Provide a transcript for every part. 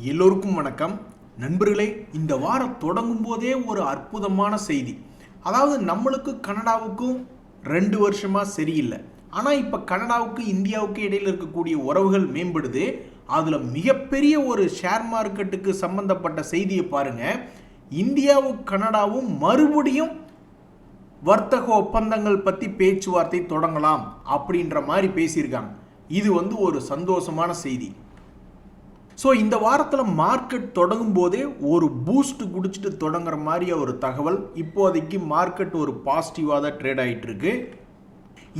எல்லோருக்கும் வணக்கம் நண்பர்களே. இந்த வாரம் தொடங்கும் போதே ஒரு அற்புதமான செய்தி. அதாவது நம்மளுக்கு கனடாவுக்கும் 2 வருஷமா சரியில்லை. ஆனால் இப்போ கனடாவுக்கு இந்தியாவுக்கு இடையில் இருக்கக்கூடிய உறவுகள் மேம்படுது. அதில் மிகப்பெரிய ஒரு ஷேர் மார்க்கெட்டுக்கு சம்பந்தப்பட்ட செய்தியை பாருங்க. இந்தியாவும் கனடாவும் மறுபடியும் வர்த்தக ஒப்பந்தங்கள் பற்றி பேச்சுவார்த்தை தொடங்கலாம் அப்படின்ற மாதிரி பேசியிருக்காங்க. இது ஒரு சந்தோஷமான செய்தி. ஸோ இந்த வாரத்தில் மார்க்கெட் தொடங்கும் போதே ஒரு பூஸ்ட் குடிச்சிட்டு தொடங்குற மாதிரி ஒரு தகவல். இப்போதைக்கு மார்க்கெட் ஒரு பாசிட்டிவாக தான் ட்ரேட் ஆகிட்டு இருக்கு.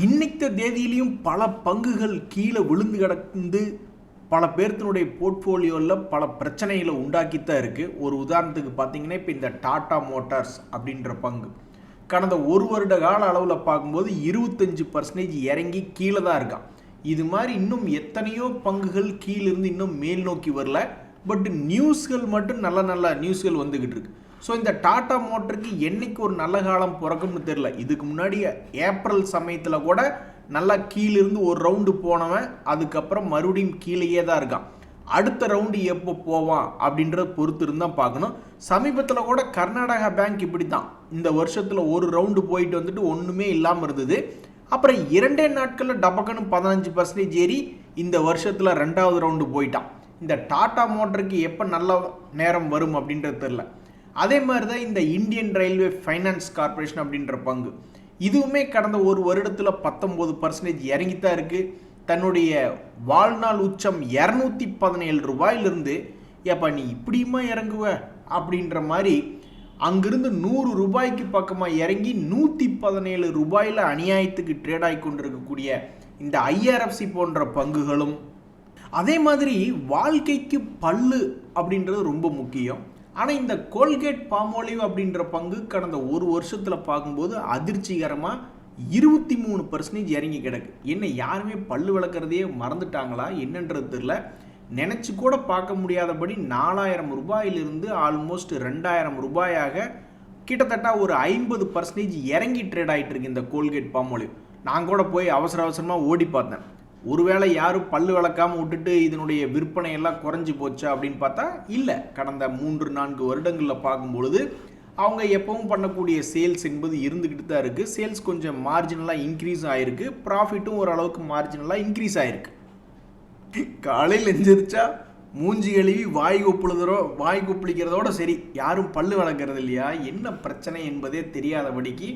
இன்னைக்கு தேதியிலையும் பல பங்குகள் கீழே விழுந்து கிடந்து பல பேர்த்தினுடைய போர்ட்ஃபோலியோவில் பல பிரச்சனைகளை உண்டாக்கித்தான் இருக்குது. ஒரு உதாரணத்துக்கு பார்த்தீங்கன்னா, இப்போ இந்த டாடா மோட்டார்ஸ் அப்படின்ற பங்கு கடந்த ஒரு வருட கால அளவில் பார்க்கும்போது 25% இறங்கி கீழே தான் இருக்கான். இது மாதிரி இன்னும் எத்தனையோ பங்குகள் கீழிருந்து இன்னும் மேல் நோக்கி வரல. பட் நியூஸ்கள் மட்டும் நல்ல நியூஸ்கள் வந்துக்கிட்டு இருக்கு. ஸோ இந்த டாடா மோட்டருக்கு என்னைக்கு ஒரு நல்ல காலம் பிறக்கும்னு தெரில. இதுக்கு முன்னாடி ஏப்ரல் சமயத்தில் கூட நல்லா கீழிருந்து ஒரு ரவுண்டு போனவன் அதுக்கப்புறம் மறுபடியும் கீழேயே தான் இருக்கான். அடுத்த ரவுண்டு எப்போ போவான் அப்படின்றத பொறுத்து இருந்தால் பார்க்கணும். சமீபத்தில் கூட கர்நாடகா பேங்க் இப்படி தான் இந்த வருஷத்தில் ஒரு ரவுண்டு போயிட்டு வந்துட்டு ஒன்றுமே இல்லாமல் இருந்தது. அப்புறம் 2 நாட்களில் டபக்குன்னு 15% ஏறி இந்த வருஷத்தில் 2வது ரவுண்டு போயிட்டான். இந்த டாடா மோட்டருக்கு எப்போ நல்ல நேரம் வரும் அப்படின்றது தெரில. அதே மாதிரி தான் இந்த இந்தியன் ரயில்வே ஃபைனான்ஸ் கார்பரேஷன் அப்படின்ற பங்கு, இதுவுமே கடந்த ஒரு வருடத்தில் 19% இறங்கித்தான் இருக்குது. தன்னுடைய வாழ்நாள் உச்சம் 217 ரூபாயிலிருந்து ஏப்பா நீ இப்படியுமா இறங்குவ அப்படின்ற மாதிரி அங்கிருந்து 100 ரூபாய்க்கு பக்கமாக இறங்கி 117 ரூபாயில் அநியாயத்துக்கு ட்ரேட் ஆகி கொண்டிருக்கக்கூடிய இந்த ஐஆர்எஃப்சி போன்ற பங்குகளும். அதே மாதிரி வாழ்க்கைக்கு பல்லு அப்படின்றது ரொம்ப முக்கியம். ஆனால் இந்த கோல்கேட் பாமோலிவ் அப்படின்ற பங்கு கடந்த ஒரு வருஷத்தில் பார்க்கும்போது அதிர்ச்சிகரமாக 23% இறங்கி கிடக்கு. என்ன யாருமே பல்லு விளக்குறதையே மறந்துட்டாங்களா என்னன்றது தெரியல. நினச்சி கூட பார்க்க முடியாதபடி 4000 ரூபாயிலிருந்து ஆல்மோஸ்ட் 2000 ரூபாயாக கிட்டத்தட்ட ஒரு 50% இறங்கி ட்ரேட் ஆகிட்டு இருக்கு இந்த கோல்கேட் பாமோலிவ். நான் கூட போய் அவசரமாக ஓடி பார்த்தேன். ஒருவேளை யாரும் பல்லு விளக்காமல் விட்டுட்டு இதனுடைய விற்பனை எல்லாம் குறைஞ்சி போச்சா அப்படின்னு பார்த்தா இல்லை. கடந்த 3-4 வருடங்களில் பார்க்கும்பொழுது அவங்க எப்பவும் பண்ணக்கூடிய சேல்ஸ் என்பது இருந்துக்கிட்டு தான் இருக்குது. சேல்ஸ் கொஞ்சம் மார்ஜினலாக இன்க்ரீஸ் ஆகிருக்கு. ப்ராஃபிட்டும் ஓரளவுக்கு மார்ஜினலாக இன்க்ரீஸ் ஆகிருக்கு. காலையில் எந்திரிச்சா மூஞ்சி கழுவி வாய் கொப்பளிக்கிறதோட சரி, யாரும் பல்லு வளர்க்குறது இல்லையா, என்ன பிரச்சனை என்பதே தெரியாதபடிக்கு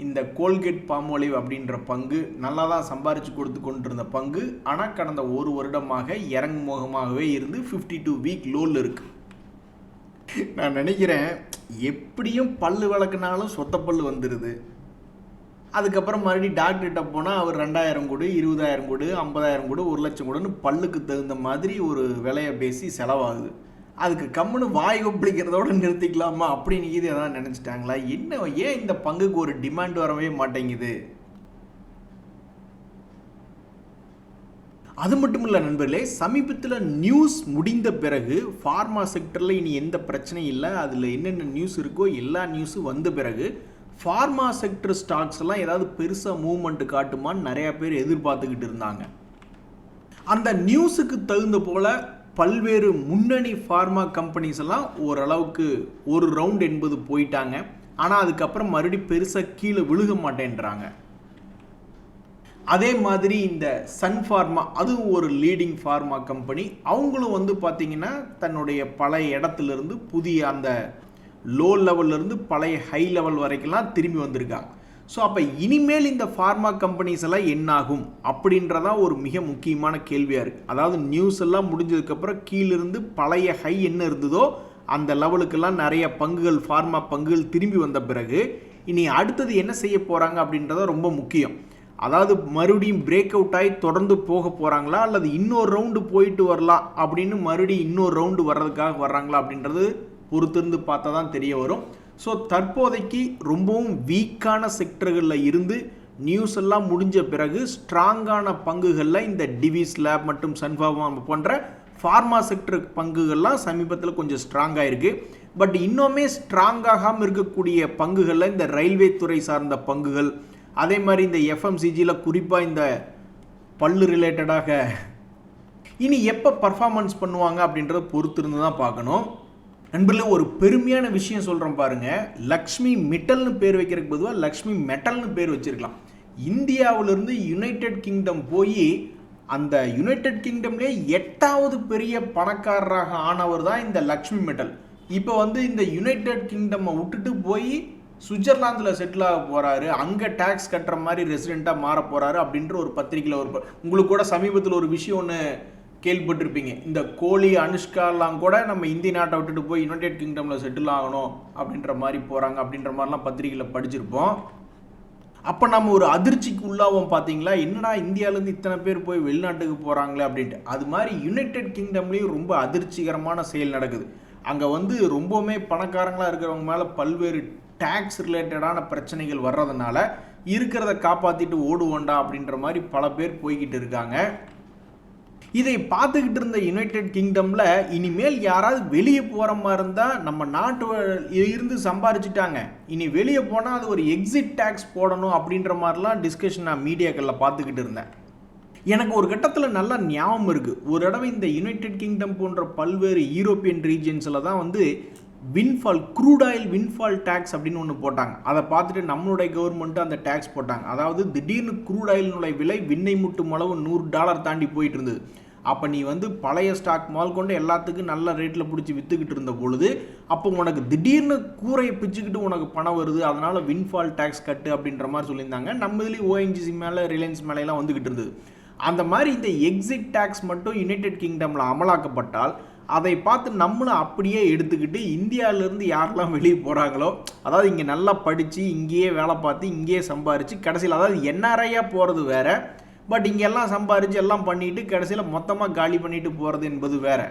இந்த கோல்கேட் பாமோலிவ் அப்படின்ற பங்கு நல்லா தான் சம்பாரித்து கொடுத்து கொண்டிருந்த பங்கு. ஆனால் கடந்த ஒரு வருடமாக இறங்கு முகமாகவே இருந்து 52 வீக் லோவில் இருக்குது. நான் நினைக்கிறேன் எப்படியும் பல்லு விளக்குனாலும் சொத்த பல்லு வந்துடுது. அதுக்கப்புறம் மறுபடியும் டாக்டர்கிட்ட போனால் அவர் 2000 கொடு, 20000 கொடு, 50000 கொடு, 1 லட்சம் கொடுன்னு பல்லுக்கு தகுந்த மாதிரி ஒரு விலையை பேசி செலவாகுது. அதுக்கு கம்முன்னு வாய் கொப்பளிக்கிறதோட நிறுத்திக்கலாமா அப்படின்னு இது எதாவது நினச்சிட்டாங்களா என்ன? ஏன் இந்த பங்குக்கு ஒரு டிமாண்ட் வரவே மாட்டேங்குது? அது மட்டும் இல்லை நண்பர்களே, சமீபத்தில் நியூஸ் முடிந்த பிறகு ஃபார்மா செக்டரில் இனி எந்த பிரச்சனையும் இல்லை. அதில் என்னென்ன நியூஸ் இருக்கோ எல்லா நியூஸும் வந்த பிறகு ஃபார்மா செக்டர் ஸ்டாக்ஸ் எல்லாம் ஏதாவது பெருசாக மூவ்மெண்ட் காட்டுமான்னு நிறையா பேர் எதிர்பார்த்துக்கிட்டு இருந்தாங்க. அந்த நியூஸுக்கு தகுந்த போல் பல்வேறு முன்னணி ஃபார்மா கம்பெனிஸ் எல்லாம் ஓரளவுக்கு ஒரு ரவுண்ட் என்பது போயிட்டாங்க. ஆனால் அதுக்கப்புறம் மறுபடியும் பெருசாக கீழே விழுக மாட்டேன்றாங்க. அதே மாதிரி இந்த சன் ஃபார்மா, அதுவும் ஒரு லீடிங் ஃபார்மா கம்பெனி, அவங்களும் பார்த்தீங்கன்னா தன்னுடைய பழைய இடத்துலேருந்து புதிய அந்த லோ லெவல்லேருந்து பழைய ஹை லெவல் வரைக்கும்லாம் திரும்பி வந்திருக்காங்க. ஸோ அப்போ இனிமேல் இந்த ஃபார்மா கம்பெனிஸ் எல்லாம் என்னாகும் அப்படின்றதான் ஒரு மிக முக்கியமான கேள்வியாக இருக்குது. அதாவது நியூஸ் எல்லாம் முடிஞ்சதுக்கப்புறம் கீழிருந்து பழைய ஹை என்ன இருந்ததோ அந்த லெவலுக்கெல்லாம் நிறைய பங்குகள், ஃபார்மா பங்குகள் திரும்பி வந்த பிறகு இனி அடுத்தது என்ன செய்ய போகிறாங்க அப்படின்றத ரொம்ப முக்கியம். அதாவது மறுபடியும் பிரேக் அவுட் ஆகி தொடர்ந்து போக போகிறாங்களா, அல்லது இன்னொரு ரவுண்டு போயிட்டு வரலாம் அப்படின்னு மறுபடியும் இன்னொரு ரவுண்டு வர்றதுக்காக வர்றாங்களா அப்படின்றது பொறுத்திருந்து பார்த்தா தான் தெரிய வரும். ஸோ தற்போதைக்கு ரொம்பவும் வீக்கான செக்டர்களில் இருந்து நியூஸ் எல்லாம் முடிஞ்ச பிறகு ஸ்ட்ராங்கான பங்குகளில் இந்த டிவிஸ் லேப் மற்றும் சன்ஃபார்மா போன்ற ஃபார்மா செக்டர் பங்குகள்லாம் சமீபத்தில் கொஞ்சம் ஸ்ட்ராங்காக இருக்குது. பட் இன்னுமே ஸ்ட்ராங்காகாமல் இருக்கக்கூடிய பங்குகளில் இந்த ரயில்வே துறை சார்ந்த பங்குகள், அதே மாதிரி இந்த எஃப்எம்சிஜியில் குறிப்பாக இந்த பல்லு ரிலேட்டடாக இனி எப்போ பர்ஃபார்மன்ஸ் பண்ணுவாங்க அப்படின்றத பொறுத்து இருந்து தான் பார்க்கணும். நண்பர்களே, ஒரு பெருமையான விஷயம் சொல்கிறேன் பாருங்க. லக்ஷ்மி மிட்டல்னு பேர் வைக்கிறதுக்கு பொதுவாக லக்ஷ்மி மெட்டல்னு பேர் வச்சிருக்கலாம். இந்தியாவிலிருந்து யுனைடெட் கிங்டம் போய் அந்த யுனைடெட் கிங்டம்லேயே 8வது பெரிய பணக்காரராக ஆனவர் தான் இந்த லக்ஷ்மி மெட்டல். இப்போ வந்து இந்த யுனைடெட் கிங்டம் விட்டுட்டு போய் சுவிட்சர்லாந்தில் செட்டில் ஆக போகிறாரு, அங்கே டேக்ஸ் கட்டுற மாதிரி ரெசிடெண்ட்டாக மாற போகிறாரு அப்படின்ற ஒரு பத்திரிகையில் ஒரு உங்களுக்கு கூட சமீபத்தில் ஒரு விஷயம் ஒன்று கேள்விப்பட்டிருப்பீங்க. இந்த கோலி அனுஷ்காலாம் கூட நம்ம இந்திய நாட்டை விட்டுட்டு போய் யுனைடெட் கிங்டமில் செட்டில் ஆகணும் அப்படின்ற மாதிரி போகிறாங்க அப்படின்ற மாதிரிலாம் பத்திரிகையில் படிச்சிருப்போம். அப்போ நம்ம ஒரு அதிர்ச்சிக்கு உள்ளாவோம். பார்த்தீங்களா, என்னடா இந்தியாவிலேருந்து இத்தனை பேர் போய் வெளிநாட்டுக்கு போகிறாங்களே அப்படின்ட்டு. அது மாதிரி யுனைடெட் கிங்டம்லேயும் ரொம்ப அதிர்ச்சிகரமான செயல் நடக்குது. அங்கே வந்து ரொம்பவுமே பணக்காரங்களாக இருக்கிறவங்க மேலே பல்வேறு டேக்ஸ் ரிலேட்டடான பிரச்சனைகள் வர்றதுனால இருக்கிறத காப்பாற்றிட்டு ஓடுவோண்டா அப்படின்ற மாதிரி பல பேர் போய்கிட்டு இருக்காங்க. இதை பார்த்துக்கிட்டு இருந்த யுனைடெட் கிங்டமில் இனிமேல் யாராவது வெளியே போகிற மாதிரி இருந்தால் நம்ம நாட்டு இருந்து சம்பாரிச்சிட்டாங்க, இனி வெளியே போனால் அது ஒரு எக்ஸிட் டேக்ஸ் போடணும் அப்படின்ற மாதிரிலாம் டிஸ்கஷன் நான் மீடியாக்களில் பார்த்துக்கிட்டு இருந்தேன். எனக்கு ஒரு கட்டத்தில் நல்லா ஞாபகம் இருக்குது. ஒரு தடவை இந்த யுனைடெட் கிங்டம் போன்ற பல்வேறு யூரோப்பியன் ரீஜன்ஸில் தான் வந்து க்ரூட் ஆயில் வின்ஃபால் டேக்ஸ் அப்படின்னு ஒன்று போட்டாங்க. அதை பார்த்துட்டு நம்மளுடைய கவர்மெண்ட்டு அந்த டேக்ஸ் போட்டாங்க. அதாவது திடீர்னு க்ரூட் ஆயிலினுடைய விலை விண்ணை முட்டும் அளவு $100 தாண்டி போயிட்டு இருந்தது. அப்போ நீ வந்து பழைய ஸ்டாக் மால் கொண்டு எல்லாத்துக்கும் நல்ல ரேட்டில் பிடிச்சி விற்றுக்கிட்டு இருந்த பொழுது அப்போ உனக்கு திடீர்னு கூரையை பிச்சுக்கிட்டு உனக்கு பணம் வருது, அதனால் வின்ஃபால் டேக்ஸ் கட்டு அப்படின்ற மாதிரி சொல்லியிருந்தாங்க. நம்ம இதுலேயும் ஓஎன்ஜிசி மேலே ரிலையன்ஸ் மேலேலாம் வந்துக்கிட்டு இருந்தது. அந்த மாதிரி இந்த எக்ஸிட் டேக்ஸ் மட்டும் யுனைடெட் கிங்டமில் அமலாக்கப்பட்டால் அதை பார்த்து நம்மளும் அப்படியே எடுத்துக்கிட்டு இந்தியாவிலேருந்து யாரெல்லாம் வெளியே போகிறாங்களோ, அதாவது இங்கே நல்லா படித்து இங்கேயே வேலை பார்த்து இங்கேயே சம்பாரித்து கடைசியில், அதாவது என்ஆர்ஐயாக போகிறது வேறு, பட் இங்கெல்லாம் சம்பாரித்து எல்லாம் பண்ணிவிட்டு கடைசியில் மொத்தமாக காலி பண்ணிட்டு போகிறது என்பது வேறு.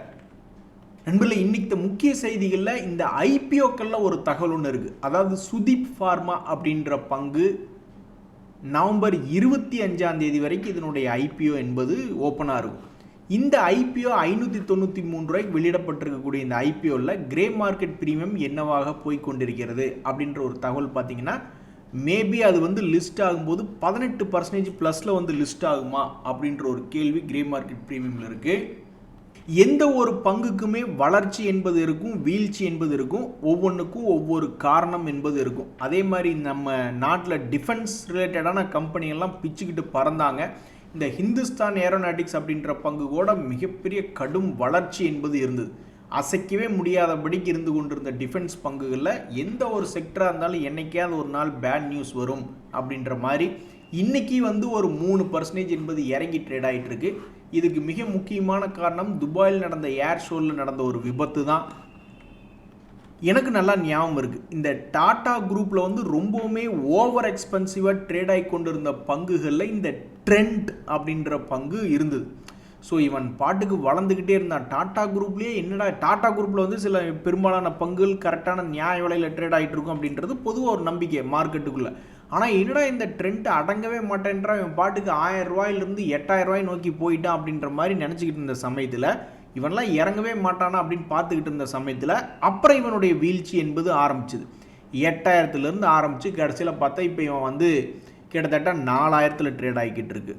நண்பர்களே, இன்னைக்கு முக்கிய செய்திகளில் இந்த ஐபிஓக்களில் ஒரு தகவல் ஒன்று இருக்குது. அதாவது சுதீப் ஃபார்மா அப்படின்ற பங்கு நவம்பர் 25 வரைக்கும் இதனுடைய ஐபிஓ என்பது ஓப்பனாக இருக்கும். இந்த ஐபிஓ 593 ரூபாய்க்கு வெளியிடப்பட்டிருக்கக்கூடிய இந்த ஐபிஓவில் கிரே மார்க்கெட் ப்ரீமியம் என்னவாக போய் கொண்டிருக்கிறது அப்படின்ற ஒரு தகவல் பார்த்தீங்கன்னா, மேபி அது வந்து லிஸ்ட் ஆகும்போது 18% ப்ளஸில் வந்து லிஸ்ட் ஆகுமா அப்படின்ற ஒரு கேள்வி கிரே மார்க்கெட் ப்ரீமியமில் இருக்குது. எந்த ஒரு பங்குக்குமே வளர்ச்சி என்பது இருக்கும், வீழ்ச்சி என்பது இருக்கும், ஒவ்வொன்றுக்கும் ஒவ்வொரு காரணம் என்பது இருக்கும். அதே மாதிரி நம்ம நாட்டில் டிஃபென்ஸ் ரிலேட்டடான கம்பெனியெல்லாம் பிச்சுக்கிட்டு பறந்தாங்க. இந்த ஹிந்துஸ்தான் ஏரோநாட்டிக்ஸ் அப்படின்ற பங்கு கூட மிகப்பெரிய கடும் வளர்ச்சி என்பது இருந்தது. அசைக்கவே முடியாதபடிக்கு இருந்து கொண்டிருந்த டிஃபென்ஸ் பங்குகளில் எந்த ஒரு செக்டராக இருந்தாலும் என்னைக்காவது ஒரு நாள் பேட் நியூஸ் வரும் அப்படின்ற மாதிரி இன்றைக்கி வந்து ஒரு 3% என்பது இறங்கி ட்ரேட் ஆகிட்டு இருக்கு. இதுக்கு மிக முக்கியமான காரணம் துபாயில் நடந்த ஏர் ஷோவில் நடந்த ஒரு விபத்து தான். எனக்கு நல்லா ஞாபகம் இருக்குது, இந்த டாடா குரூப்பில் வந்து ரொம்பவுமே ஓவர் எக்ஸ்பென்சிவாக ட்ரேட் ஆகி கொண்டிருந்த பங்குகளில் இந்த ட்ரெண்ட் அப்படின்ற பங்கு இருந்தது. ஸோ இவன் பாட்டுக்கு வளர்ந்துக்கிட்டே இருந்தான். டாடா குரூப்லேயே என்னடா, டாடா குரூப்பில் வந்து சில பெரும்பாலான பங்குகள் கரெக்டான நியாய விலையில் ட்ரேட் ஆகிட்டு இருக்கும் அப்படின்றது பொதுவாக ஒரு நம்பிக்கை மார்க்கெட்டுக்குள்ளே. ஆனால் என்னடா இந்த ட்ரெண்ட் அடங்கவே மாட்டேன்றான், இவன் பாட்டுக்கு 1000 ரூபாயிலிருந்து 8000 ரூபாய் நோக்கி போயிட்டான் அப்படின்ற மாதிரி நினச்சிக்கிட்டு இருந்த சமயத்தில், இவன்லாம் இறங்கவே மாட்டானா அப்படின்னு பார்த்துக்கிட்டு இருந்த சமயத்தில் அப்புறம் இவனுடைய வீழ்ச்சி என்பது ஆரம்பிச்சுது. 8000லேருந்து ஆரம்பித்து கடைசியில் பார்த்தா இப்போ இவன் வந்து கிட்டத்தட்ட 4000 ட்ரேட் ஆகிக்கிட்டு இருக்கு.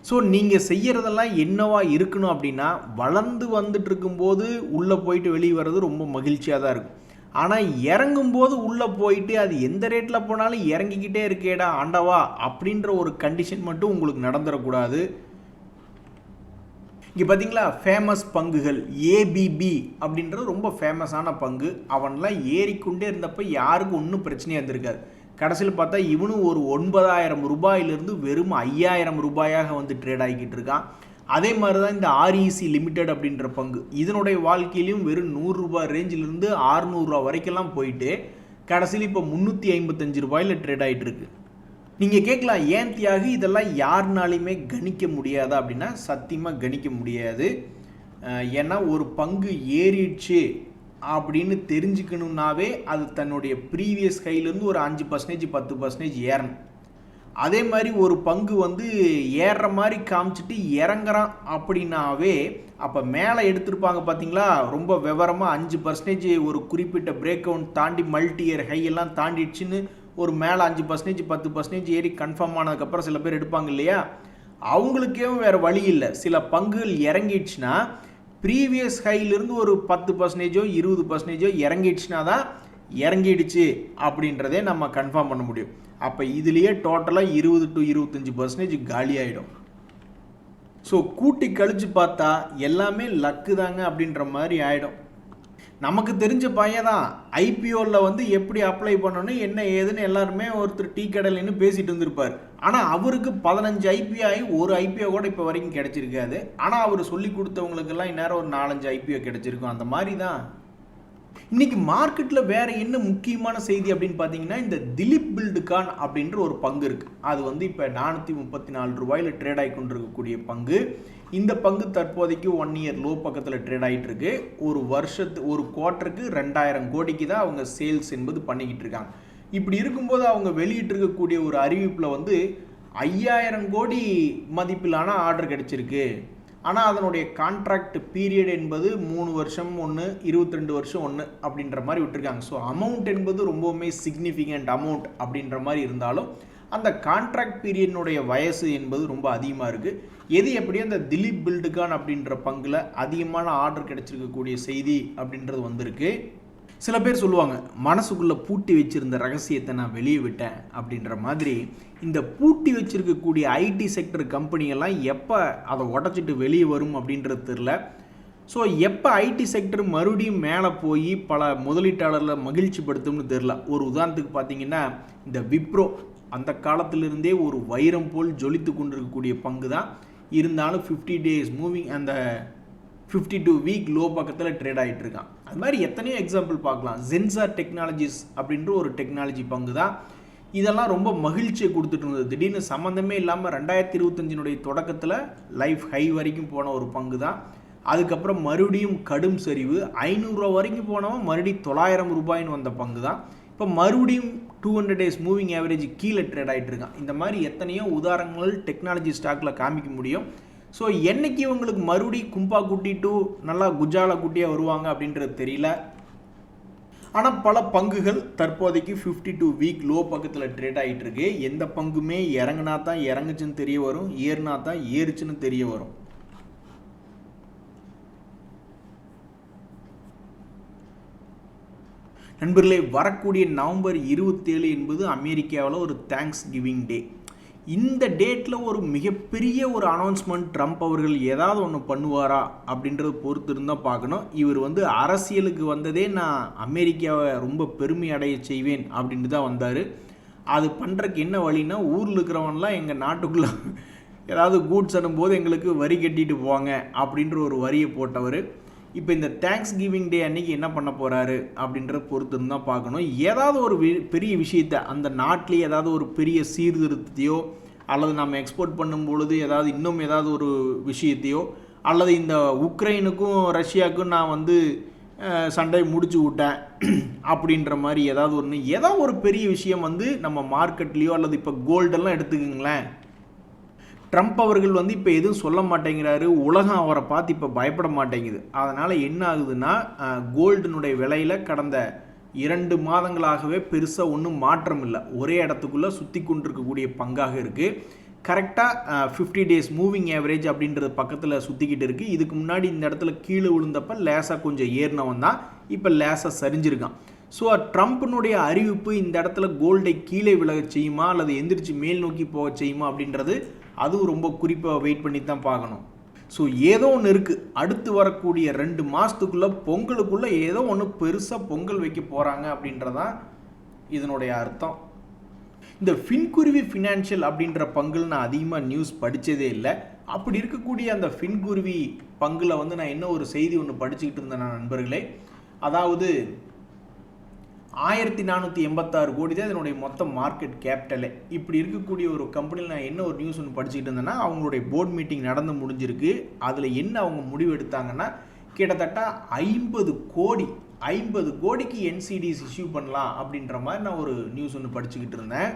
ஸோ நீங்கள் செய்கிறதெல்லாம் என்னவா இருக்கணும் அப்படின்னா, வளர்ந்து வந்துட்டு இருக்கும்போது உள்ளே போயிட்டு வெளியே வர்றது ரொம்ப மகிழ்ச்சியாக தான் இருக்கும். ஆனால் இறங்கும்போது உள்ளே போயிட்டு அது எந்த ரேட்டில் போனாலும் இறங்கிக்கிட்டே இருக்கேடா ஆண்டவா அப்படின்ற ஒரு கண்டிஷன் மட்டும் உங்களுக்கு நடந்துடக்கூடாது. இங்கே பார்த்தீங்களா, ஃபேமஸ் பங்குகள் ஏபிபி அப்படின்றது ரொம்ப ஃபேமஸான பங்கு. அவன்லாம் ஏறிக்கொண்டே இருந்தப்போ யாருக்கும் ஒன்றும் பிரச்சனையாக இருந்திருக்காது. கடைசியில் பார்த்தா இவனும் ஒரு 9000 ரூபாயிலிருந்து வெறும் 5000 ரூபாயாக வந்து ட்ரேட் ஆகிக்கிட்டு இருக்கான். அதே மாதிரி தான் இந்த ஆர்இசி லிமிடெட் அப்படின்ற பங்கு, இதனுடைய வாழ்க்கையிலையும் வெறும் 100 ரூபாய் ரேஞ்சிலிருந்து 600 ரூபா வரைக்கெல்லாம் போயிட்டு கடைசியில் இப்போ 355 ரூபாயில் ட்ரேட் ஆகிட்டு இருக்கு. நீங்கள் கேட்கலாம், ஏன் தியாகி இதெல்லாம் யாருனாலையுமே கணிக்க முடியாதா அப்படின்னா, சத்தியமாக கணிக்க முடியாது. ஏன்னா ஒரு பங்கு ஏறிடுச்சு அப்படின்னு தெரிஞ்சுக்கணுன்னாவே அது தன்னுடைய ப்ரீவியஸ் ஹைலேருந்து ஒரு 5% 10% ஏறணும். அதே மாதிரி ஒரு பங்கு வந்து ஏறுற மாதிரி காமிச்சிட்டு இறங்குறான் அப்படின்னாவே அப்போ மேலே எடுத்திருப்பாங்க பார்த்தீங்களா, ரொம்ப விவரமாக 5% ஒரு குறிப்பிட்ட பிரேக் அவுட் தாண்டி மல்டி இயர் ஹையெல்லாம் தாண்டிடுச்சுன்னு ஒரு மேலே 5% 10% ஏறி கன்ஃபார்ம் ஆனதுக்கப்புறம் சில பேர் எடுப்பாங்க இல்லையா, அவங்களுக்கே வேறு வழி இல்லை. சில பங்குகள் இறங்கிடுச்சுன்னா ப்ரீவியஸ் ஹையிலிருந்து ஒரு 10% 20% இறங்கிடுச்சுன்னா தான் இறங்கிடுச்சு அப்படின்றதே நம்ம கன்ஃபார்ம் பண்ண முடியும். அப்போ இதுலேயே டோட்டலாக 20 to 25% காலி ஆகிடும். ஸோ கூட்டி கழிச்சு பார்த்தா எல்லாமே லக்கு தாங்க அப்படின்ற மாதிரி ஆகிடும். நமக்கு தெரிஞ்ச பையன் தான் ஐபிஓவில் வந்து எப்படி அப்ளை பண்ணணும் என்ன ஏதுன்னு எல்லாருமே ஒருத்தர் டீ கடையில்னு பேசிட்டு இருந்திருப்பார். ஆனால் அவருக்கு 15 ஐபிஓ ஆகி ஒரு ஐபிஓ கூட இப்போ வரைக்கும் கிடச்சிருக்காது. ஆனால் அவர் சொல்லி கொடுத்தவங்களுக்கெல்லாம் இந்நேரம் ஒரு 4-5 ஐபிஓ கிடச்சிருக்கும். அந்த மாதிரி தான் இன்னைக்கு மார்க்கெட்டில் வேற என்ன முக்கியமான செய்தி அப்படின்னு பார்த்தீங்கன்னா, இந்த திலீப் பில்ட்கான் அப்படின்ற ஒரு பங்கு இருக்கு. அது வந்து இப்போ 434 ரூபாயில் ட்ரேட் ஆகி கொண்டிருக்கக்கூடிய பங்கு. இந்த பங்கு தற்போதைக்கு 1 இயர் லோ பக்கத்தில் ட்ரேட் ஆகிட்டு இருக்கு. ஒரு குவார்ட்டருக்கு 2000 கோடிக்கு தான் அவங்க சேல்ஸ் என்பது பண்ணிக்கிட்டு இருக்காங்க. இப்படி இருக்கும்போது அவங்க வெளியிட்டு இருக்கக்கூடிய ஒரு அறிவிப்பில் வந்து 5000 கோடி மதிப்பிலான ஆர்டர் கிடைச்சிருக்கு. ஆனால் அதனுடைய கான்ட்ராக்ட் பீரியட் என்பது 3 வருஷம் ஒன்று, 22 வருஷம் ஒன்று அப்படின்ற மாதிரி விட்டுருக்காங்க. ஸோ அமௌண்ட் என்பது ரொம்பவுமே சிக்னிஃபிகண்ட் அமௌண்ட் அப்படின்ற மாதிரி இருந்தாலும் அந்த கான்ட்ராக்ட் பீரியட்னுடைய வயசு என்பது ரொம்ப அதிகமாக இருக்குது. எது எப்படியோ அந்த திலீப் பில்ட்கான் அப்படின்ற பங்கில் அதிகமான ஆர்டர் கிடைச்சிருக்கக்கூடிய செய்தி அப்படின்றது வந்திருக்கு. சில பேர் சொல்லுவாங்க, மனசுக்குள்ளே பூட்டி வச்சுருந்த ரகசியத்தை நான் வெளியே விட்டேன் அப்படின்ற மாதிரி. இந்த பூட்டி வச்சுருக்கக்கூடிய ஐடி செக்டர் கம்பெனியெல்லாம் எப்போ அதை உடச்சிட்டு வெளியே வரும் அப்படின்றது தெரில. ஸோ எப்போ ஐடி செக்டர் மறுபடியும் மேலே போய் பல முதலீட்டாளர்களை மகிழ்ச்சிப்படுத்தும்னு தெரில. ஒரு உதாரணத்துக்கு பார்த்தீங்கன்னா, இந்த விப்ரோ அந்த காலத்திலிருந்தே ஒரு வைரம் போல் ஜொலித்து கொண்டிருக்கக்கூடிய பங்கு தான். இருந்தாலும் 50 days மூவிங் அந்த 52 வீக் லோ பக்கத்தில் ட்ரேட் ஆகிட்டு இருக்கான். அது மாதிரி எத்தனையோ எக்ஸாம்பிள் பார்க்கலாம். ஜென்சார் டெக்னாலஜிஸ் அப்படின்ற ஒரு டெக்னாலஜி பங்கு தான். இதெல்லாம் ரொம்ப மகிழ்ச்சியை கொடுத்துட்டு இருந்தது. திடீர்னு சம்மந்தமே இல்லாமல் 2025 தொடக்கத்தில் லைஃப் ஹை வரைக்கும் போன ஒரு பங்கு தான். அதுக்கப்புறம் மறுபடியும் கடும் சரிவு 500 ரூபா வரைக்கும் போனவன் மறுபடியும் 900 ரூபாய்னு வந்த பங்கு தான். இப்போ மறுபடியும் 200 days மூவிங் ஆவரேஜ் கீழே ட்ரேட் ஆகிட்டு இருக்கான். இந்த மாதிரி எத்தனையோ உதாரணங்கள் டெக்னாலஜி ஸ்டாக்கில் காமிக்க முடியும். ஸோ என்னைக்கு இவங்களுக்கு மறுபடியும் கும்பா குட்டிட்டு நல்லா குஜால குட்டியாக வருவாங்க அப்படின்றது தெரியல. ஆனால் பல பங்குகள் தற்போதைக்கு 52 வீக் லோ பக்கத்தில் ட்ரேட் ஆகிட்டு இருக்கு. எந்த பங்குமே இறங்குனா தான் இறங்குச்சுன்னு தெரிய வரும், ஏறுனா தான் ஏறுச்சுன்னு தெரிய வரும். நண்பர்களே, வரக்கூடிய நவம்பர் 27 என்பது அமெரிக்காவில் ஒரு தேங்க்ஸ் கிவிங் டே. இந்த டேட்டில் ஒரு மிகப்பெரிய ஒரு அனௌன்ஸ்மெண்ட் ட்ரம்ப் அவர்கள் ஏதாவது ஒன்று பண்ணுவாரா அப்படின்றது பொறுத்து இருந்தால் பார்க்கணும். இவர் வந்து அரசியலுக்கு வந்ததே நான் அமெரிக்காவை ரொம்ப பெருமை அடைய செய்வேன் அப்படின்ட்டு தான் வந்தார். அது பண்ணுறதுக்கு என்ன வழின்னா, ஊரில் இருக்கிறவன்லாம் எங்கள் நாட்டுக்குள்ளே ஏதாவது கூட்ஸ் அனுப்பும்போது எங்களுக்கு வரி கட்டிட்டு போவாங்க அப்படின்ற ஒரு வரியை போட்டவர். இப்போ இந்த தேங்க்ஸ் கிவிங் டே அன்றைக்கி என்ன பண்ண போகிறாரு அப்படின்றத பொறுத்து தான் பார்க்கணும். ஏதாவது ஒரு பெரிய விஷயத்தை அந்த நாட்டிலேயே ஏதாவது ஒரு பெரிய சீர்திருத்தத்தையோ, அல்லது நம்ம எக்ஸ்போர்ட் பண்ணும் பொழுது ஏதாவது ஒரு விஷயத்தையோ, அல்லது இந்த உக்ரைனுக்கும் ரஷ்யாவுக்கும் நான் வந்து சண்டை முடிச்சு விட்டேன் அப்படின்ற மாதிரி ஏதாவது ஒரு பெரிய விஷயம் வந்து நம்ம மார்க்கெட்லேயோ, அல்லது இப்போ கோல்டெல்லாம் எடுத்துக்கோங்களேன். ட்ரம்ப் அவர்கள் வந்து இப்போ எதுவும் சொல்ல மாட்டேங்கிறாரு. உலகம் அவரை பார்த்து இப்போ பயப்பட மாட்டேங்குது. அதனால் என்ன ஆகுதுன்னா, கோல்டினுடைய விலையில் கடந்த 2 மாதங்களாகவே பெருசாக ஒன்றும் மாற்றம் இல்லை. ஒரே இடத்துக்குள்ளே சுற்றி கொண்டிருக்கக்கூடிய பங்காக இருக்குது. கரெக்டாக 50 days மூவிங் ஆவரேஜ் அப்படின்றது பக்கத்தில் சுற்றிக்கிட்டு இருக்குது. இதுக்கு முன்னாடி இந்த இடத்துல கீழே விழுந்தப்போ லேசாக கொஞ்சம் ஏறினவன் தான் இப்போ லேசாக சரிஞ்சிருக்கான். ஸோ ட்ரம்ப்பினுடைய அறிவிப்பு இந்த இடத்துல கோல்டை கீழே விலக செய்யுமா அல்லது எந்திரிச்சு மேல் நோக்கி போக செய்யுமா அப்படின்றது அதுவும் ரொம்ப குறிப்பாக வெயிட் பண்ணி தான் பார்க்கணும். ஸோ ஏதோ ஒன்று இருக்குது. அடுத்து வரக்கூடிய 2 மாதத்துக்குள்ளே பொங்கலுக்குள்ளே ஏதோ ஒன்று பெருசாக பொங்கல் வைக்க போகிறாங்க அப்படின்றதான் இதனுடைய அர்த்தம். இந்த ஃபின்குருவி ஃபினான்ஷியல் அப்படின்ற பங்குல நான் அதிகமாக நியூஸ் படித்ததே இல்லை. அப்படி இருக்கக்கூடிய அந்த ஃபின்குருவி பங்கில் வந்து நான் என்ன ஒரு செய்தி ஒன்று படிச்சுக்கிட்டு இருந்தேன் நண்பர்களே. அதாவது 1486 கோடி தான் இதனுடைய மொத்த மார்க்கெட் கேபிட்டலே. இப்படி இருக்கக்கூடிய ஒரு கம்பெனியில் நான் என்ன ஒரு நியூஸ் ஒன்று படிச்சுக்கிட்டு இருந்தேன்னா, அவங்களுடைய போர்ட் மீட்டிங் நடந்து முடிஞ்சிருக்கு. அதில் என்ன அவங்க முடிவு எடுத்தாங்கன்னா, கிட்டத்தட்ட 50 கோடிக்கு என்சிடிஸ் இஷ்யூ பண்ணலாம் அப்படின்ற மாதிரி நான் ஒரு நியூஸ் ஒன்று படிச்சுக்கிட்டு இருந்தேன்.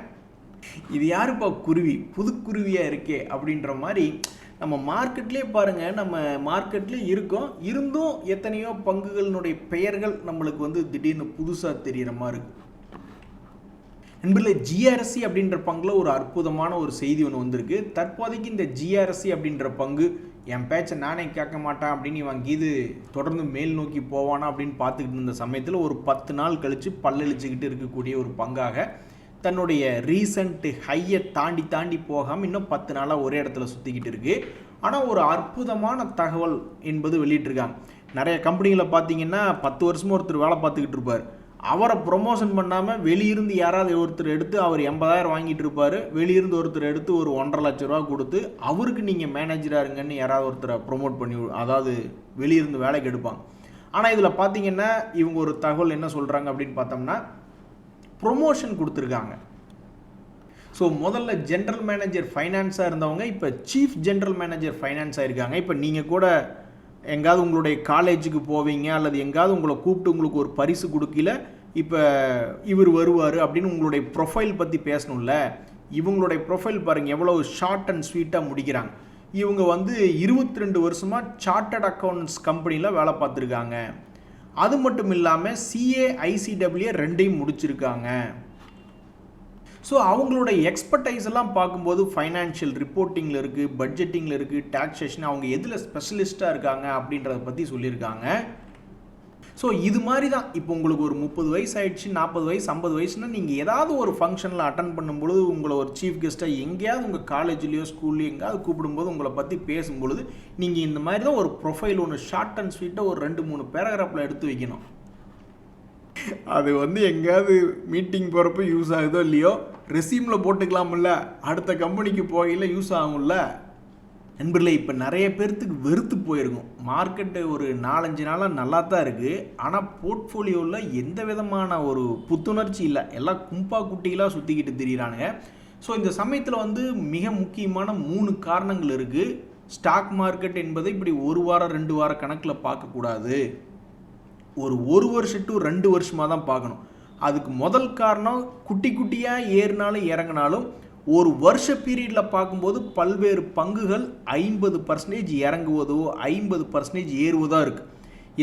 இது யாருப்பா குருவி, புது குருவியாக இருக்கே அப்படின்ற மாதிரி. நம்ம மார்க்கெட்லேயே பாருங்கள், நம்ம மார்க்கெட்லேயே இருந்தும் எத்தனையோ பங்குகளினுடைய பெயர்கள் நம்மளுக்கு வந்து திடீர்னு புதுசாக தெரிகிற மாதிரி இருக்குது. நண்பர்களே, ஜிஆர்எஸ்சி அப்படின்ற பங்கில் ஒரு அற்புதமான ஒரு செய்தி ஒன்று வந்திருக்கு. தற்போதைக்கு இந்த ஜிஆர்எஸ்சி அப்படின்ற பங்கு என் பேச்சை நானே கேட்க மாட்டேன் அப்படின்னு இவன் கீது தொடர்ந்து மேல் நோக்கி போவானா அப்படின்னு பார்த்துக்கிட்டு இருந்த சமயத்தில் ஒரு 10 நாள் கழித்து பல்லழிச்சுக்கிட்டு இருக்கக்கூடிய ஒரு பங்காக தன்னுடைய ரீசன்ட் ஹையை தாண்டி போகாமல் இன்னும் 10 நாளாக ஒரே இடத்துல சுற்றிக்கிட்டு இருக்குது. ஆனால் ஒரு அற்புதமான தகவல் என்பது வெளியிட்டிருக்காங்க. நிறைய கம்பெனிகளை பார்த்தீங்கன்னா 10 வருஷமும் ஒருத்தர் வேலை பார்த்துக்கிட்டு இருப்பார். அவரை ப்ரொமோஷன் பண்ணாமல் வெளியிருந்து யாராவது ஒருத்தர் எடுத்து அவர் 80,000 வாங்கிட்டு இருப்பார். வெளியிருந்து ஒருத்தர் எடுத்து ஒரு 1,50,000 லட்ச ரூபா கொடுத்து அவருக்கு நீங்கள் மேனேஜராக இருங்கன்னு யாராவது ஒருத்தரை ப்ரொமோட் பண்ணி, அதாவது வெளியிருந்து வேலைக்கு எடுப்பாங்க. ஆனால் இதில் பார்த்தீங்கன்னா இவங்க ஒரு தகவல் என்ன சொல்கிறாங்க அப்படின்னு பார்த்தோம்னா, ப்ரொமோஷன் கொடுத்துருக்காங்க. ஸோ முதல்ல ஜென்ரல் மேனேஜர் ஃபைனான்ஸாக இருந்தவங்க இப்போ சீஃப் ஜென்ரல் மேனேஜர் ஃபைனான்ஸாக இருக்காங்க. இப்போ நீங்கள் கூட எங்காவது உங்களுடைய காலேஜுக்கு போவீங்க அல்லது எங்காவது உங்களை கூப்பிட்டு உங்களுக்கு ஒரு பரிசு கொடுக்கல, இப்போ இவர் வருவார் அப்படின்னு உங்களுடைய ப்ரொஃபைல் பற்றி பேசணும்ல. இவங்களுடைய ப்ரொஃபைல் பாருங்கள் எவ்வளோ ஷார்ட் அண்ட் ஸ்வீட்டாக முடிக்கிறாங்க. இவங்க 22 வருஷமாக சார்ட்டர்ட் அக்கௌண்ட்ஸ் கம்பெனியில் வேலை பார்த்துருக்காங்க. அது மட்டும் இல்லாமல் CA ICAA 2ஐயும் முடிச்சிருக்காங்க. ஸோ அவங்களோட எக்ஸ்பர்டைஸ் எல்லாம் பார்க்கும்போது ஃபைனான்ஷியல் ரிப்போர்ட்டிங்கில் இருக்குது, பட்ஜெட்டிங்கில் இருக்குது, டாக்ஸேஷன், அவங்க எதில் ஸ்பெஷலிஸ்ட்டாக இருக்காங்க அப்படின்றத பற்றி சொல்லியிருக்காங்க. ஸோ இது மாதிரி தான் இப்போ உங்களுக்கு ஒரு 30 வயசு ஆயிடுச்சு, 40 வயசு, 50 வயசுனா நீங்கள் ஏதாவது ஒரு ஃபங்க்ஷனில் அட்டன் பண்ணும்பொழுது உங்களை ஒரு சீஃப் கெஸ்ட்டாக எங்கேயாவது உங்கள் காலேஜ்லேயோ ஸ்கூல்லையோ எங்கேயாவது கூப்பிடும்போது உங்களை பற்றி பேசும்பொழுது நீங்கள் இந்த மாதிரி தான் ஒரு ப்ரொஃபைல் ஒன்று ஷார்ட் அண்ட் ஸ்வீட்டாக ஒரு 2-3 பேராகிராஃபில் எடுத்து வைக்கணும். அது எங்கேயாவது மீட்டிங் போகிறப்ப யூஸ் ஆகுதோ இல்லையோ, ரெசியூமில் போட்டுக்கலாம்ல, அடுத்த கம்பெனிக்கு போகையில் யூஸ் ஆகும்ல. நண்பர்களே, இப்போ நிறைய பேர்த்துக்கு வெறுத்து போயிருக்கும். மார்க்கெட்டு ஒரு 4-5 நாளாக நல்லா தான் இருக்குது, ஆனால் போர்ட்ஃபோலியோவில் எந்த விதமான ஒரு புத்துணர்ச்சி இல்லை. எல்லாம் கும்பா குட்டிகளாக சுற்றிக்கிட்டு திரியிறானுங்க. ஸோ இந்த சமயத்தில் மிக முக்கியமான 3 காரணங்கள் இருக்குது. ஸ்டாக் மார்க்கெட் என்பதை இப்படி 1 வாரம் 2 வார கணக்கில் பார்க்கக்கூடாது. ஒரு 1 வருஷம் டு 2 வருஷமாக தான் பார்க்கணும். அதுக்கு முதல் காரணம், குட்டி குட்டியாக ஏறினாலும் இறங்கினாலும் ஒரு வருஷ பீரியடில் பார்க்கும்போது பல்வேறு பங்குகள் 50% இறங்குவதோ 50% ஏறுவதோ இருக்குது.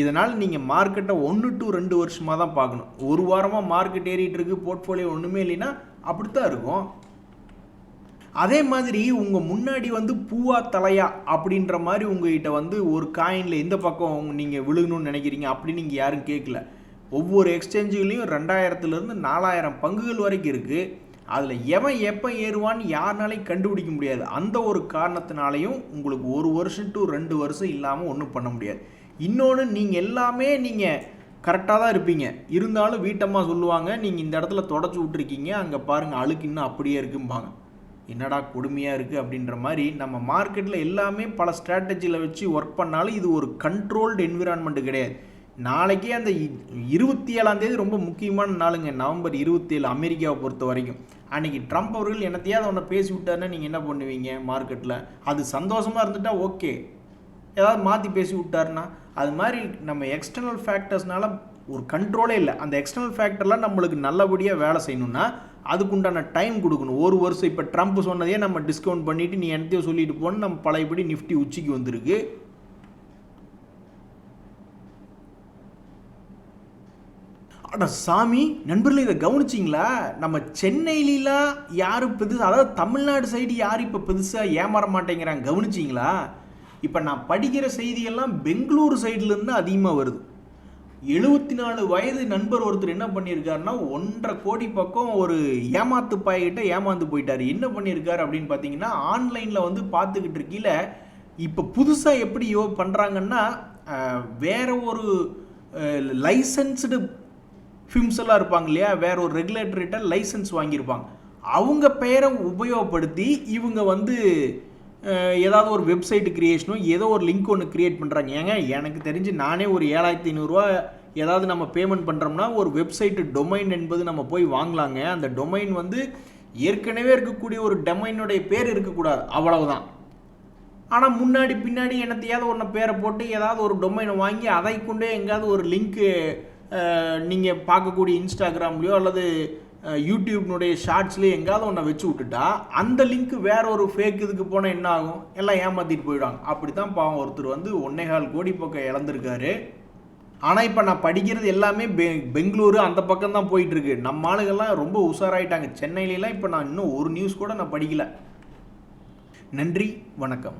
இதனால் நீங்கள் மார்க்கெட்டை 1 to 2 வருஷமாக தான் பார்க்கணும். 1 வாரமாக மார்க்கெட் ஏறிட்டு இருக்கு, போர்ட்ஃபோலியோ ஒன்றுமே இல்லைன்னா அப்படித்தான் இருக்கும். அதே மாதிரி உங்கள் முன்னாடி பூவா தலையா அப்படின்ற மாதிரி உங்கள்கிட்ட ஒரு காயினில் எந்த பக்கம் நீங்கள் விழுகணும்னு நினைக்கிறீங்க அப்படின்னு நீங்கள் யாரும் கேட்கல. ஒவ்வொரு எக்ஸ்சேஞ்சுகளையும் 2000 4000 பங்குகள் வரைக்கும் இருக்குது. அதில் எவன் எப்போ ஏறுவான்னு யாருனாலையும் கண்டுபிடிக்க முடியாது. அந்த ஒரு காரணத்தினாலையும் உங்களுக்கு 1 வருஷம் டு 2 வருஷம் இல்லாமல் ஒன்றும் பண்ண முடியாது. இன்னொன்று, நீங்கள் எல்லாமே நீங்கள் கரெக்டாக தான் இருப்பீங்க, இருந்தாலும் வீட்டம்மா சொல்லுவாங்க நீங்கள் இந்த இடத்துல தொடச்சி விட்ருக்கீங்க, அங்கே பாருங்கள் அழுக்கு இன்னும் அப்படியே இருக்கும்பாங்க. என்னடா கொடுமையாக இருக்குது அப்படின்ற மாதிரி நம்ம மார்க்கெட்டில் எல்லாமே பல ஸ்ட்ராட்டஜியில் வச்சு ஒர்க் பண்ணாலும் இது ஒரு கண்ட்ரோல்டு என்விரான்மெண்ட்டு கிடையாது. நாளைக்கே அந்த 27ஆம் தேதி ரொம்ப முக்கியமான நாளுங்க, நவம்பர் 27 அமெரிக்காவை பொறுத்த வரைக்கும். அன்றைக்கி ட்ரம்ப் அவர்கள் என்னத்தையாவது ஒன்று பேசி விட்டாருன்னா நீங்கள் என்ன பண்ணுவீங்க மார்க்கெட்டில்? அது சந்தோஷமாக இருந்துட்டா ஓகே, ஏதாவது மாற்றி பேசி விட்டாருன்னா அது மாதிரி நம்ம எக்ஸ்டர்னல் ஃபேக்டர்ஸ்னால ஒரு கண்ட்ரோலே இல்லை. அந்த எக்ஸ்டர்னல் ஃபேக்டர்லாம் நம்மளுக்கு நல்லபடியாக வேலை செய்யணும்னா அதுக்குண்டான டைம் கொடுக்கணும். 1 வருஷம். இப்போ ட்ரம்ப் சொன்னதையே நம்ம டிஸ்கவுண்ட் பண்ணிவிட்டு நீ என்னத்தையோ சொல்லிட்டு போன்னு நம்ம பழையபடி நிஃப்டி உச்சிக்கு வந்திருக்கு. அட சாமி, நண்பர்களே இதை கவனிச்சிங்களா? நம்ம சென்னையிலாம் யாரும் அதாவது தமிழ்நாடு சைடு யாரும் இப்போ பெருசாக ஏமாற மாட்டேங்கிறாங்க, கவனிச்சிங்களா? இப்போ நான் படிக்கிற செய்தியெல்லாம் பெங்களூரு சைட்லேருந்து அதிகமாக வருது. 74 வயது நண்பர் ஒருத்தர் என்ன பண்ணியிருக்காருன்னா 1.5 கோடி பக்கம் ஒரு ஏமாத்து பாய்கிட்ட ஏமாந்து போயிட்டார். என்ன பண்ணியிருக்காரு அப்படின்னு பார்த்தீங்கன்னா, ஆன்லைனில் பார்த்துக்கிட்டு இருக்கீல இப்போ புதுசாக எப்படி பண்ணுறாங்கன்னா, வேற ஒரு லைசன்ஸ்டு ஃபில்ம்ஸ் எல்லாம் இருப்பாங்க இல்லையா, வேற ஒரு ரெகுலேட்டர்கிட்ட லைசன்ஸ் வாங்கியிருப்பாங்க. அவங்க பெயரை உபயோகப்படுத்தி இவங்க ஏதாவது ஒரு வெப்சைட் கிரியேஷனோ ஏதோ ஒரு லிங்க் ஒன்று கிரியேட் பண்ணுறாங்க. ஏங்க எனக்கு தெரிஞ்சு நானே ஒரு 7500 ரூபா ஏதாவது நம்ம பேமெண்ட் பண்ணுறோம்னா ஒரு வெப்சைட்டு டொமைன் என்பது நம்ம போய் வாங்கலாங்க. அந்த டொமைன் ஏற்கனவே இருக்கக்கூடிய ஒரு டொமைனுடைய பேர் இருக்கக்கூடாது, அவ்வளவுதான். ஆனால் முன்னாடி பின்னாடி என்னத்தையாவது ஒன்று பேரை போட்டு ஏதாவது ஒரு டொமைனை வாங்கி அதை கொண்டே எங்கேயாவது ஒரு லிங்க்கு நீங்கள் பார்க்கக்கூடிய இன்ஸ்டாகிராம்லையோ அல்லது யூடியூப்னுடைய ஷார்ட்ஸ்லேயே எங்கேயாவது ஒன்றை வச்சு விட்டுட்டா அந்த லிங்க் வேற ஒரு ஃபேக் இதுக்கு போனால் என்ன ஆகும்? எல்லாம் ஏமாற்றிட்டு போயிடுவாங்க. அப்படி தான் பாவம் ஒருத்தர் 1.25 கோடி பக்கம் இழந்திருக்காரு. ஆனால் இப்போ நான் படிக்கிறது எல்லாமே பெங்களூரு அந்த பக்கம் தான் போயிட்டுருக்கு. நம்ம ஆளுகள்லாம் ரொம்ப உஷாராயிட்டாங்க. சென்னையிலலாம் இப்போ நான் இன்னும் ஒரு நியூஸ் கூட நான் படிக்கல. நன்றி, வணக்கம்.